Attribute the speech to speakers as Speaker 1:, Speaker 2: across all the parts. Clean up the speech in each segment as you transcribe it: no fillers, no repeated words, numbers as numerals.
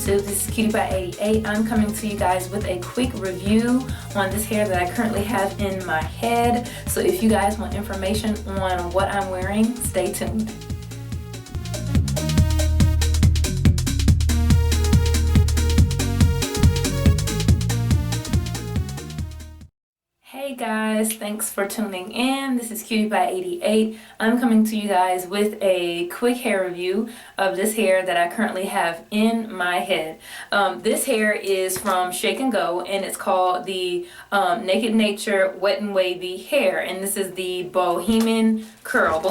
Speaker 1: So this is CutiePie88. I'm coming to you guys with a quick review on this hair that I currently have in my head. So if you guys want information on what I'm wearing, stay tuned. Hey guys, thanks for tuning in. This is CutiePie88. I'm coming to you guys with a quick hair review of this hair that I currently have in my head. This hair is from Shake-n-Go and it's called the Naked Nature Wet-n-Wavy hair, and this is the Bohemian curl.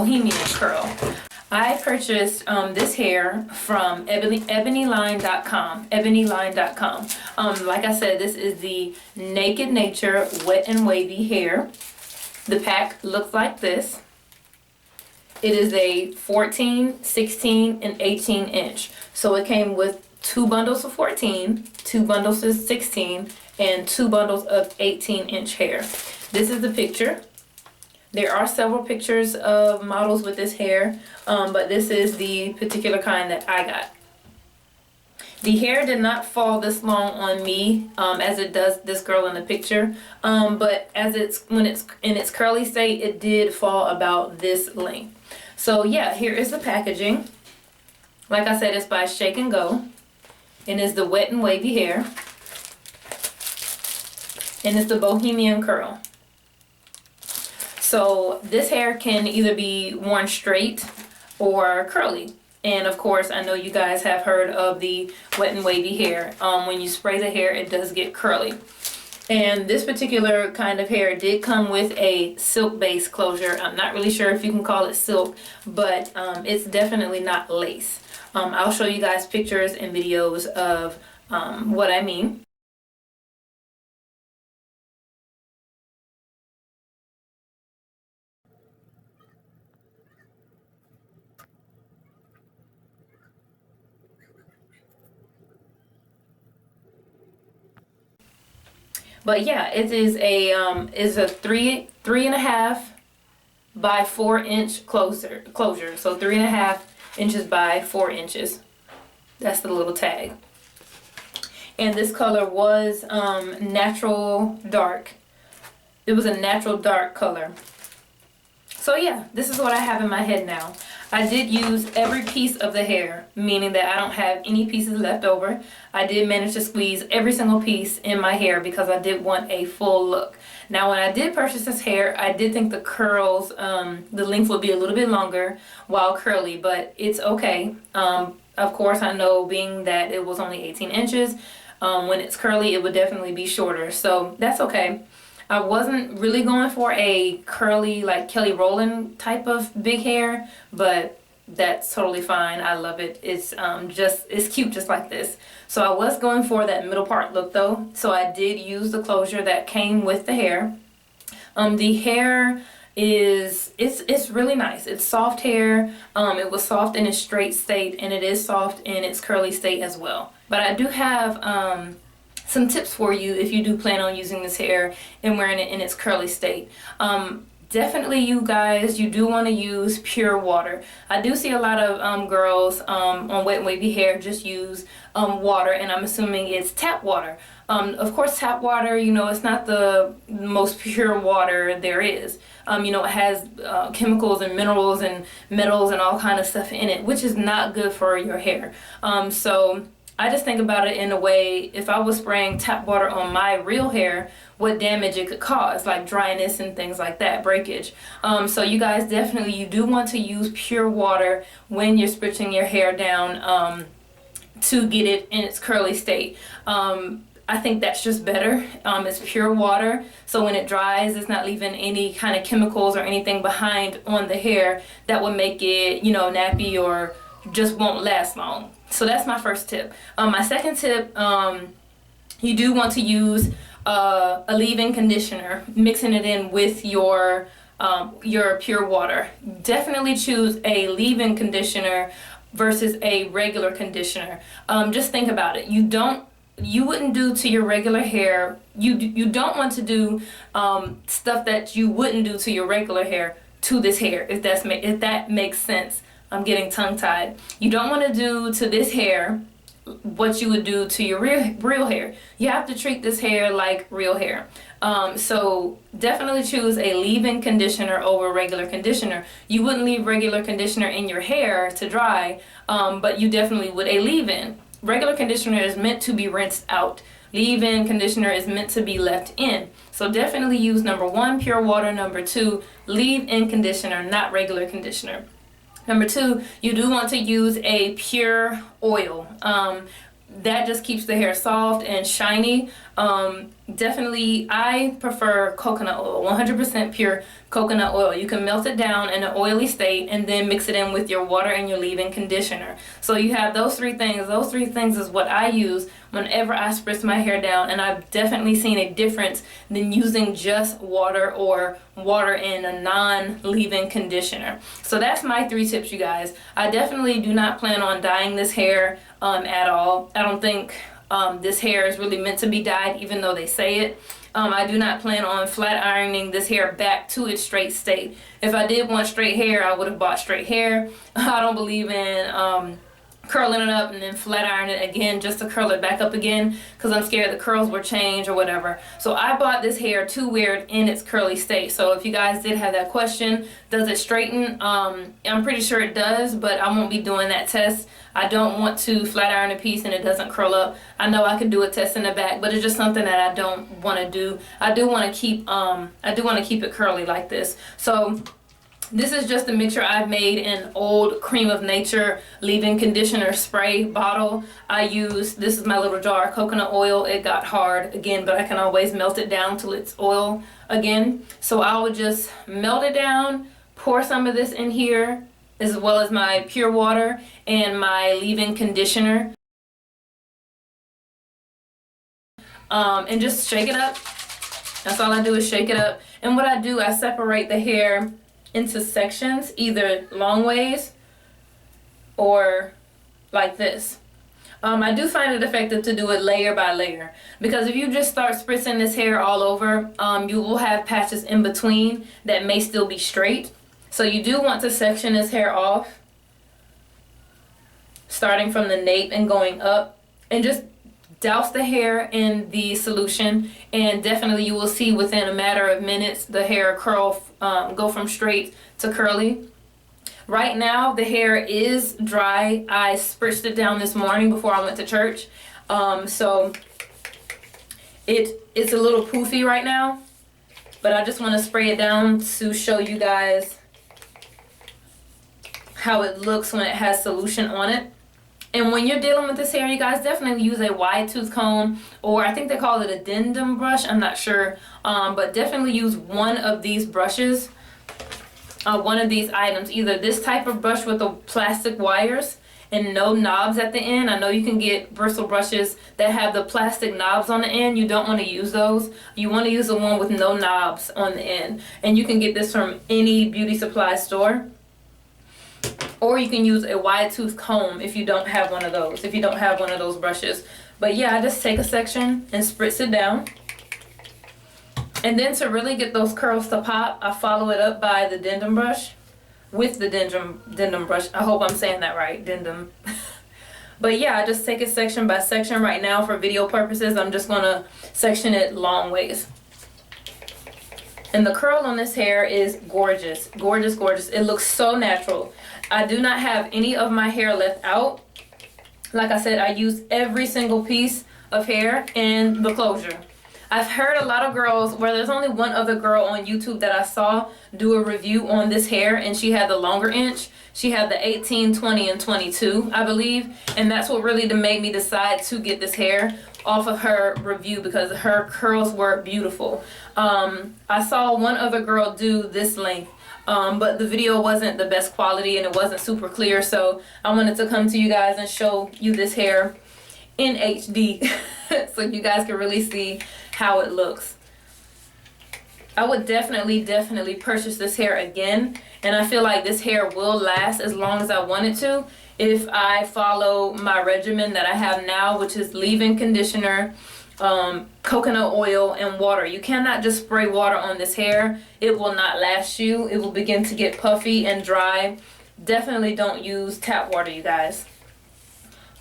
Speaker 1: I purchased this hair from ebonyline.com. Like I said, this is the Naked Nature Wet-n-Wavy hair. The pack looks like this. It is a 14, 16, and 18 inch. So it came with 2 bundles of 14, 2 bundles of 16, and 2 bundles of 18 inch hair. This is the picture. There are several pictures of models with this hair, but this is the particular kind that I got. The hair did not fall this long on me as it does this girl in the picture, but when it's in its curly state, it did fall about this length. So yeah, here is the packaging. Like I said, it's by Shake-n-Go, and it's the Wet-n-Wavy hair, and it's the Bohemian curl. So this hair can either be worn straight or curly. And of course, I know you guys have heard of the Wet-n-Wavy hair. When you spray the hair, it does get curly. And this particular kind of hair did come with a silk-based closure. I'm not really sure if you can call it silk, but it's definitely not lace. I'll show you guys pictures and videos of what I mean. But yeah, it is a 3.5 by 4 inch closure. So 3.5 inches by 4 inches. That's the little tag. And this color was natural dark. It was a natural dark color. So yeah, this is what I have in my head now. I did use every piece of the hair, meaning that I don't have any pieces left over. I did manage to squeeze every single piece in my hair because I did want a full look. Now when I did purchase this hair, I did think the curls, the length would be a little bit longer while curly, but it's okay. Of course, I know being that it was only 18 inches, when it's curly, it would definitely be shorter. So that's okay. I wasn't really going for a curly, like Kelly Rowland type of big hair, but that's totally fine. I love it. It's cute just like this. So I was going for that middle part look though. So I did use the closure that came with the hair. The hair it's really nice. It's soft hair. It was soft in its straight state, and it is soft in its curly state as well. But I do have some tips for you if you do plan on using this hair and wearing it in its curly state. Definitely, you guys, you do want to use pure water. I do see a lot of girls on Wet-n-Wavy hair just use water, and I'm assuming it's tap water. Of course, tap water, you know, it's not the most pure water there is. You know, it has chemicals and minerals and metals and all kind of stuff in it, which is not good for your hair. So I just think about it in a way, if I was spraying tap water on my real hair, what damage it could cause, like dryness and things like that, breakage. So you guys definitely, you do want to use pure water when you're spritzing your hair down to get it in its curly state. I think that's just better. It's pure water, so when it dries, it's not leaving any kind of chemicals or anything behind on the hair that would make it, you know, nappy or just won't last long. So that's my first tip. My second tip, you do want to use a leave-in conditioner, mixing it in with your pure water. Definitely choose a leave-in conditioner versus a regular conditioner. Just think about it. You wouldn't do to your regular hair. You don't want to do stuff that you wouldn't do to your regular hair to this hair, if that makes sense. I'm getting tongue-tied. You don't want to do to this hair what you would do to your real hair. You have to treat this hair like real hair. So definitely choose a leave-in conditioner over regular conditioner. You wouldn't leave regular conditioner in your hair to dry, but you definitely would a leave-in. Regular conditioner is meant to be rinsed out. Leave-in conditioner is meant to be left in. So definitely use number 1, pure water. Number 2, leave-in conditioner, not regular conditioner. Number 2, you do want to use a pure oil. That just keeps the hair soft and shiny. Definitely, I prefer coconut oil, 100% pure coconut oil. You can melt it down in an oily state and then mix it in with your water and your leave-in conditioner. So you have those 3 things. Those 3 things is what I use whenever I spritz my hair down, and I've definitely seen a difference than using just water or water in a non-leave-in conditioner. So that's my 3 tips, you guys. I definitely do not plan on dyeing this hair at all. I don't think this hair is really meant to be dyed, even though they say it. I do not plan on flat ironing this hair back to its straight state. If I did want straight hair, I would have bought straight hair. I don't believe in curling it up and then flat iron it again just to curl it back up again, because I'm scared the curls will change or whatever. So I bought this hair to wear it in its curly state. So if you guys did have that question, does it straighten? I'm pretty sure it does, but I won't be doing that test. I don't want to flat iron a piece and it doesn't curl up. I know I could do a test in the back, but it's just something that I don't want to do. I do want to keep it curly like this. So this is just a mixture I've made in old Cream of Nature leave-in conditioner spray bottle. This is my little jar of coconut oil. It got hard again, but I can always melt it down till it's oil again. So I would just melt it down, pour some of this in here, as well as my pure water and my leave-in conditioner. And just shake it up. That's all I do is shake it up. And what I do, I separate the hair into sections, either long ways or like this. I do find it effective to do it layer by layer, because if you just start spritzing this hair all over, you will have patches in between that may still be straight. So you do want to section this hair off, starting from the nape and going up, and just douse the hair in the solution, and definitely you will see within a matter of minutes the hair curl, go from straight to curly. Right now the hair is dry. I spritzed it down this morning before I went to church, so it's a little poofy right now, but I just want to spray it down to show you guys how it looks when it has solution on it. And when you're dealing with this hair, you guys definitely use a wide tooth comb, or I think they call it a dendum brush, I'm not sure, but definitely use one of these brushes, one of these items, either this type of brush with the plastic wires and no knobs at the end. I know you can get bristle brushes that have the plastic knobs on the end. You don't want to use those. You want to use the one with no knobs on the end, and you can get this from any beauty supply store. Or you can use a wide tooth comb if you don't have one of those, if you don't have one of those brushes. But yeah, I just take a section and spritz it down. And then to really get those curls to pop, I follow it up by the dendum brush, with the dendum brush. I hope I'm saying that right, dendum. But yeah, I just take it section by section. Right now for video purposes, I'm just gonna section it long ways. And the curl on this hair is gorgeous, gorgeous, gorgeous. It looks so natural. I do not have any of my hair left out. Like I said, I use every single piece of hair in the closure. I've heard a lot of girls, where there's only one other girl on YouTube that I saw do a review on this hair, and she had the longer inch. She had the 18, 20, and 22, I believe. And that's what really made me decide to get this hair off of her review, because her curls were beautiful. I saw one other girl do this length, but the video wasn't the best quality and it wasn't super clear, so I wanted to come to you guys and show you this hair in HD so you guys can really see how it looks. I would definitely purchase this hair again, and I feel like this hair will last as long as I want it to if I follow my regimen that I have now, which is leave-in conditioner, coconut oil, and water. You cannot just spray water on this hair. It will not last you. It will begin to get puffy and dry. Definitely don't use tap water, you guys.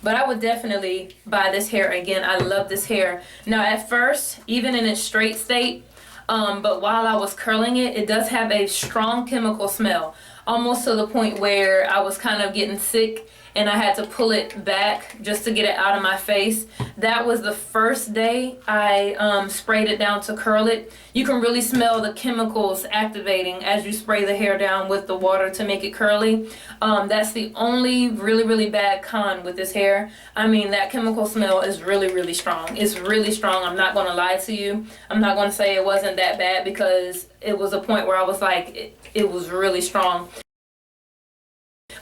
Speaker 1: But I would definitely buy this hair again. I love this hair. Now at first, even in its straight state, but while I was curling it, it does have a strong chemical smell, almost to the point where I was kind of getting sick and I had to pull it back just to get it out of my face. That was the first day I sprayed it down to curl it. You can really smell the chemicals activating as you spray the hair down with the water to make it curly. That's the only really bad con with this hair. I mean, that chemical smell is really strong. It's really strong. I'm not going to lie to you. I'm not going to say it wasn't that bad, because it was a point where I was like, it was really strong.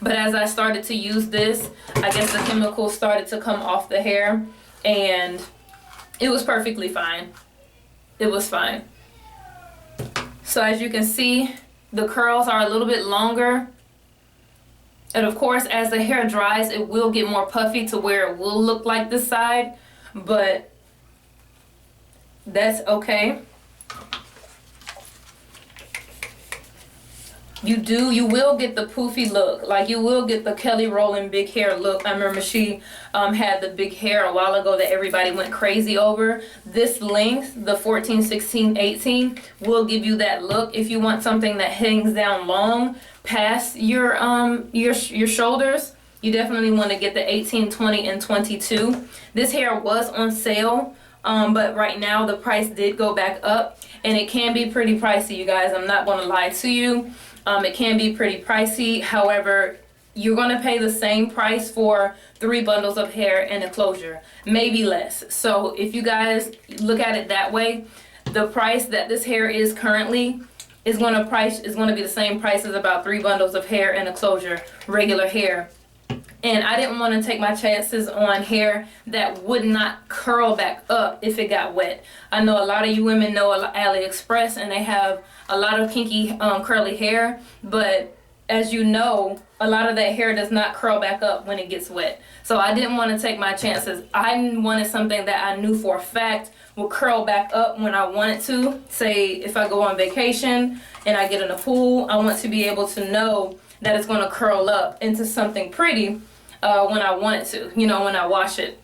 Speaker 1: But as I started to use this, I guess the chemicals started to come off the hair, and it was perfectly fine. It was fine. So as you can see, the curls are a little bit longer. And of course, as the hair dries, it will get more puffy to where it will look like this side, but that's okay. You will get the poofy look, like you will get the Kelly Rowland big hair look. I remember she had the big hair a while ago that everybody went crazy over. This length, the 14, 16, 18, will give you that look. If you want something that hangs down long past your shoulders, you definitely want to get the 18, 20, and 22. This hair was on sale, but right now the price did go back up, and it can be pretty pricey, you guys. I'm not going to lie to you. It can be pretty pricey. However, you're going to pay the same price for 3 bundles of hair and a closure, maybe less. So if you guys look at it that way, the price that this hair is currently is going to be the same price as about 3 bundles of hair and a closure, regular hair. And I didn't want to take my chances on hair that would not curl back up if it got wet. I know a lot of you women know AliExpress, and they have a lot of kinky curly hair, but as you know, a lot of that hair does not curl back up when it gets wet. So I didn't want to take my chances. I wanted something that I knew for a fact will curl back up when I wanted to. Say if I go on vacation and I get in a pool, I want to be able to know that it's going to curl up into something pretty when I want it to, you know, when I wash it.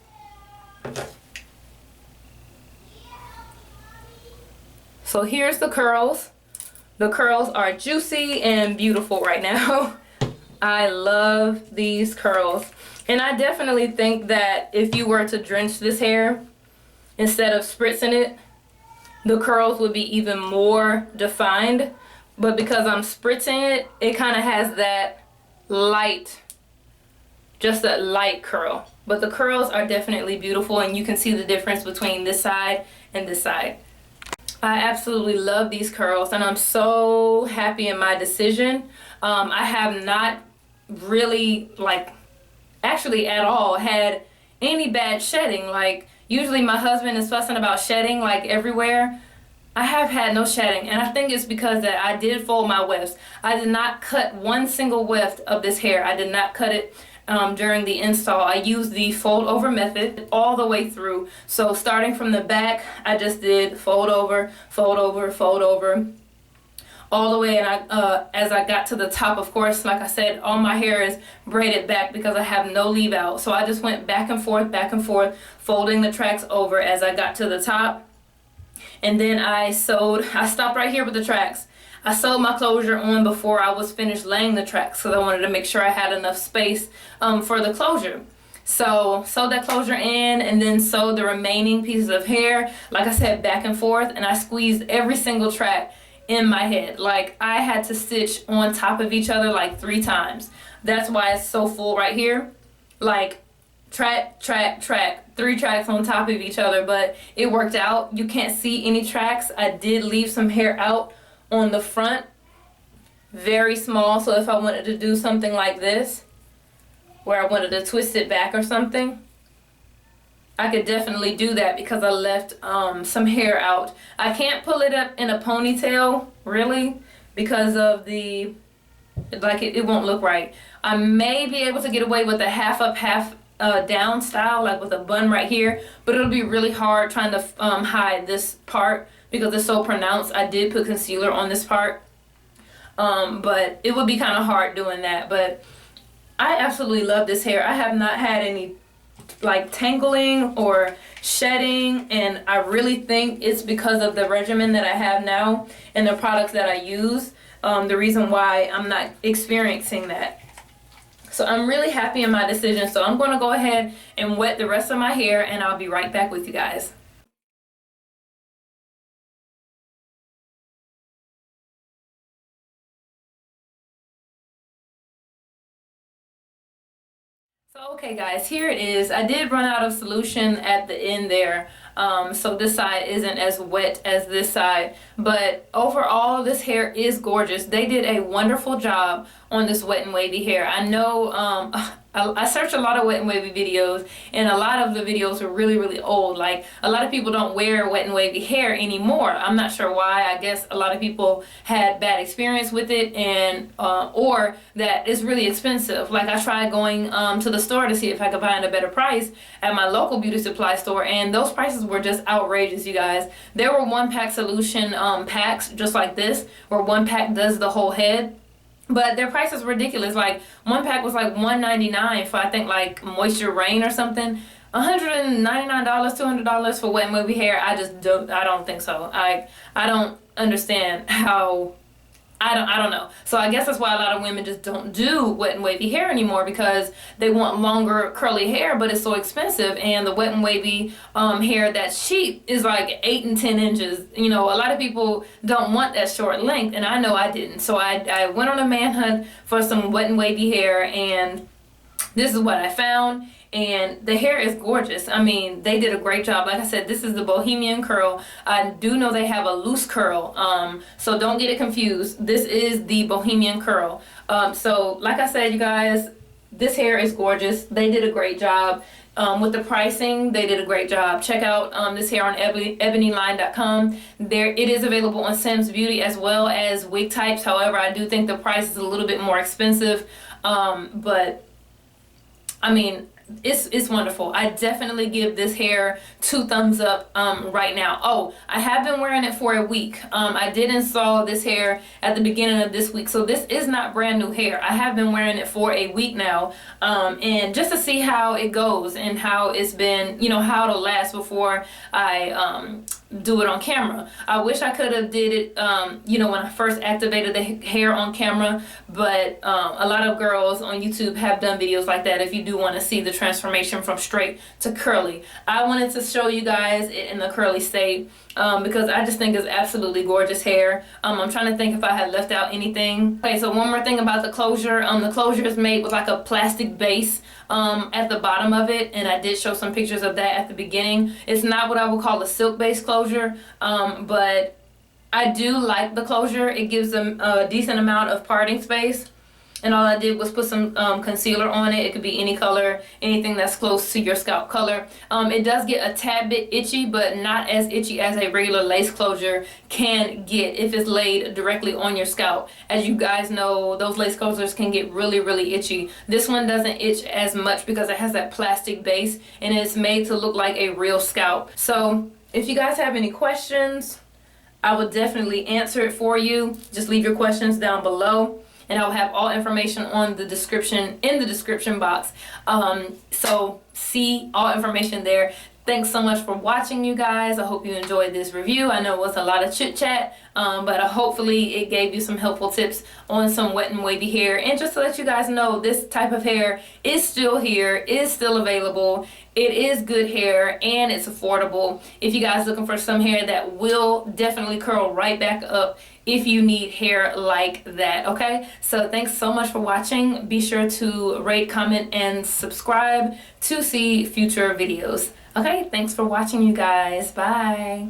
Speaker 1: So here's the curls. The curls are juicy and beautiful right now. I love these curls. And I definitely think that if you were to drench this hair instead of spritzing it, the curls would be even more defined. But because I'm spritzing it, it kind of has that light, just that light curl. But the curls are definitely beautiful, and you can see the difference between this side and this side. I absolutely love these curls, and I'm so happy in my decision. I have not really, like, actually at all had any bad shedding. Like, usually my husband is fussing about shedding, like, everywhere. I have had no shedding, and I think it's because that I did fold my wefts. I did not cut one single weft of this hair. I did not cut it during the install. I used the fold over method all the way through. So starting from the back, I just did fold over, fold over, fold over, all the way. And as I got to the top, of course, like I said, all my hair is braided back because I have no leave out. So I just went back and forth, folding the tracks over as I got to the top. And then I stopped right here with the tracks. I sewed my closure on before I was finished laying the tracks because I wanted to make sure I had enough space for the closure. So sewed that closure in, and then sewed the remaining pieces of hair, like I said, back and forth, and I squeezed every single track in my head. Like, I had to stitch on top of each other like 3 times. That's why it's so full right here. Like, track, 3 tracks on top of each other, but it worked out. You can't see any tracks. I did leave some hair out on the front, very small, so if I wanted to do something like this, where I wanted to twist it back or something, I could definitely do that because I left some hair out. I can't pull it up in a ponytail, really, because of the, like, it won't look right. I may be able to get away with a half up, half down style, like with a bun right here, but it'll be really hard trying to hide this part because it's so pronounced. I did put concealer on this part, but it would be kind of hard doing that. But I absolutely love this hair. I have not had any like tangling or shedding, and I really think it's because of the regimen that I have now and the products that I use, the reason why I'm not experiencing that. So I'm really happy in my decision. So I'm going to go ahead and wet the rest of my hair, and I'll be right back with you guys. So okay guys, here it is. I did run out of solution at the end there, so this side isn't as wet as this side, but overall this hair is gorgeous. They did a wonderful job on this wet and wavy hair. I know I searched a lot of wet and wavy videos, and a lot of the videos are really old. Like, a lot of people don't wear wet and wavy hair anymore. I'm not sure why. I guess a lot of people had bad experience with it, and or that it's really expensive. Like, I tried going to the store to see if I could find a better price at my local beauty supply store, and those prices were just outrageous, you guys. There were 1-pack solution packs just like this, where 1 pack does the whole head. But their price is ridiculous. Like, 1 pack was like $1.99 for, I think, like Moisture Rain or something. $199, $200 for wet and wavy hair. I don't think so. I don't understand how. I don't know. So I guess that's why a lot of women just don't do wet and wavy hair anymore, because they want longer curly hair, but it's so expensive. And the wet and wavy hair that's cheap is like 8 and 10 inches. You know, a lot of people don't want that short length, and I know I didn't. So I went on a manhunt for some wet and wavy hair, and this is what I found. And the hair is gorgeous. I mean, they did a great job. Like I said, this is the Bohemian curl. I do know they have a loose curl, so don't get it confused. This is the Bohemian curl. So like I said, you guys, this hair is gorgeous. They did a great job. With the pricing, they did a great job. Check out this hair on ebonyline.com. There, it is available on Sam's Beauty as well as Wig Types. However, I do think the price is a little bit more expensive, but I mean, it's wonderful. I definitely give this hair 2 thumbs up right now. Oh, I have been wearing it for a week. I did install this hair at the beginning of this week, so this is not brand new hair. I have been wearing it for a week now, and just to see how it goes and how it's been, you know, how it'll last before I do it on camera. I wish I could have did it you know, when I first activated the hair on camera, but a lot of girls on YouTube have done videos like that if you do want to see the transformation from straight to curly. I wanted to show you guys it in the curly state because I just think it's absolutely gorgeous hair. I'm trying to think if I had left out anything. Okay, so one more thing about the closure. The closure is made with like a plastic base at the bottom of it, and I did show some pictures of that at the beginning. It's not what I would call a silk-based closure, but I do like the closure. It gives them a decent amount of parting space. And all I did was put some concealer on it. It could be any color, anything that's close to your scalp color. It does get a tad bit itchy, but not as itchy as a regular lace closure can get if it's laid directly on your scalp. As you guys know, those lace closures can get really itchy. This one doesn't itch as much because it has that plastic base, and it's made to look like a real scalp. So if you guys have any questions, I will definitely answer it for you. Just leave your questions down below, and I'll have all information on the description, in the description box. So see all information there. Thanks so much for watching, you guys. I hope you enjoyed this review. I know it was a lot of chit chat, but hopefully it gave you some helpful tips on some wet and wavy hair. And just to let you guys know, this type of hair is still here, is still available. It is good hair and it's affordable. If you guys looking for some hair that will definitely curl right back up if you need hair like that, okay? So thanks so much for watching. Be sure to rate, comment, and subscribe to see future videos. Okay, thanks for watching, you guys. Bye.